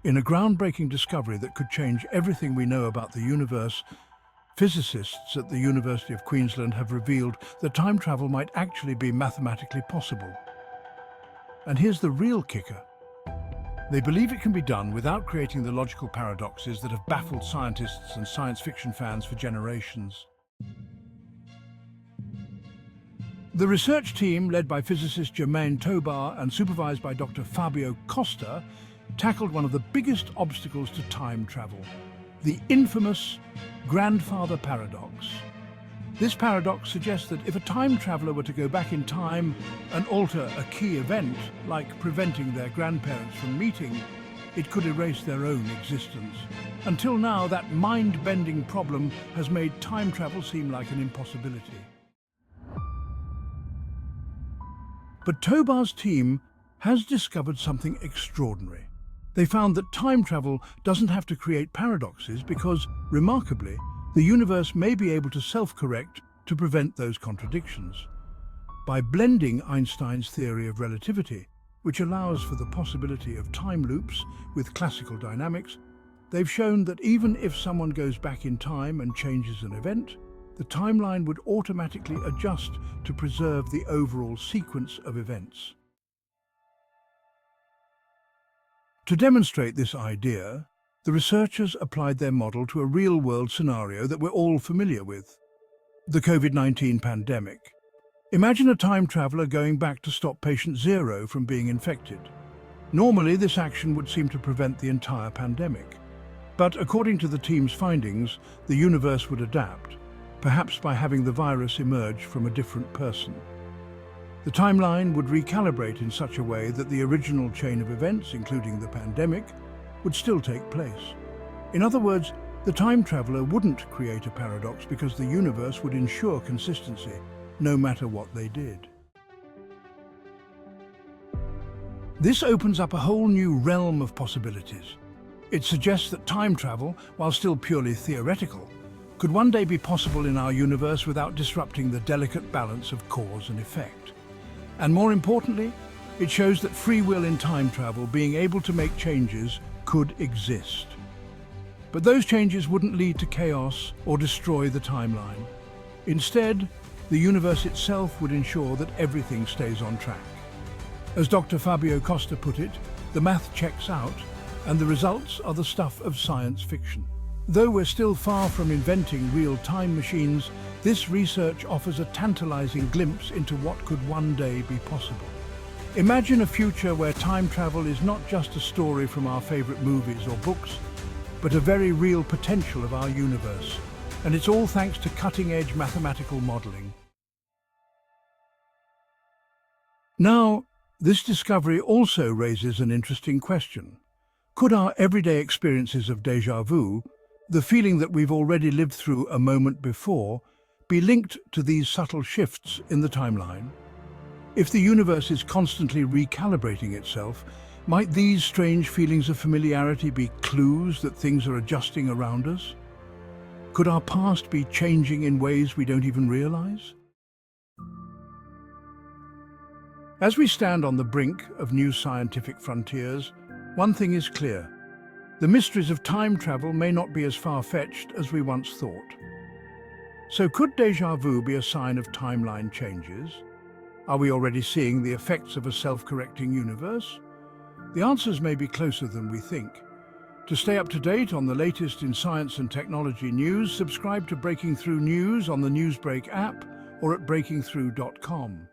In a groundbreaking discovery that could change everything we know about the universe, physicists at the University of Queensland have revealed that time travel might actually be mathematically possible. And here's the real kicker. They believe it can be done without creating the logical paradoxes that have baffled scientists and science fiction fans for generations. The research team, led by physicist Germain Tobar and supervised by Dr. Fabio Costa, tackled one of the biggest obstacles to time travel, the infamous grandfather paradox. This paradox suggests that if a time traveler were to go back in time and alter a key event, like preventing their grandparents from meeting, it could erase their own existence. Until now, that mind-bending problem has made time travel seem like an impossibility. But Tobar's team has discovered something extraordinary. They found that time travel doesn't have to create paradoxes because, remarkably, the universe may be able to self-correct to prevent those contradictions. By blending Einstein's theory of relativity, which allows for the possibility of time loops with classical dynamics, they've shown that even if someone goes back in time and changes an event, the timeline would automatically adjust to preserve the overall sequence of events. To demonstrate this idea, the researchers applied their model to a real-world scenario that we're all familiar with: the COVID-19 pandemic. Imagine a time traveler going back to stop patient 0 from being infected. Normally, this action would seem to prevent the entire pandemic. But according to the team's findings, the universe would adapt, perhaps by having the virus emerge from a different person. The timeline would recalibrate in such a way that the original chain of events, including the pandemic, would still take place. In other words, the time traveler wouldn't create a paradox because the universe would ensure consistency, no matter what they did. This opens up a whole new realm of possibilities. It suggests that time travel, while still purely theoretical, could one day be possible in our universe without disrupting the delicate balance of cause and effect. And more importantly, it shows that free will in time travel, being able to make changes, could exist. But those changes wouldn't lead to chaos or destroy the timeline. Instead, the universe itself would ensure that everything stays on track. As Dr. Fabio Costa put it, the math checks out, and the results are the stuff of science fiction. Though we're still far from inventing real time machines, this research offers a tantalizing glimpse into what could one day be possible. Imagine a future where time travel is not just a story from our favorite movies or books, but a very real potential of our universe. And it's all thanks to cutting-edge mathematical modeling. Now, this discovery also raises an interesting question. Could our everyday experiences of déjà vu, the feeling that we've already lived through a moment before, be linked to these subtle shifts in the timeline? If the universe is constantly recalibrating itself, might these strange feelings of familiarity be clues that things are adjusting around us? Could our past be changing in ways we don't even realize? As we stand on the brink of new scientific frontiers, one thing is clear. The mysteries of time travel may not be as far-fetched as we once thought. So could déjà vu be a sign of timeline changes? Are we already seeing the effects of a self-correcting universe? The answers may be closer than we think. To stay up to date on the latest in science and technology news, subscribe to Breaking Through News on the Newsbreak app or at breakingthrough.com.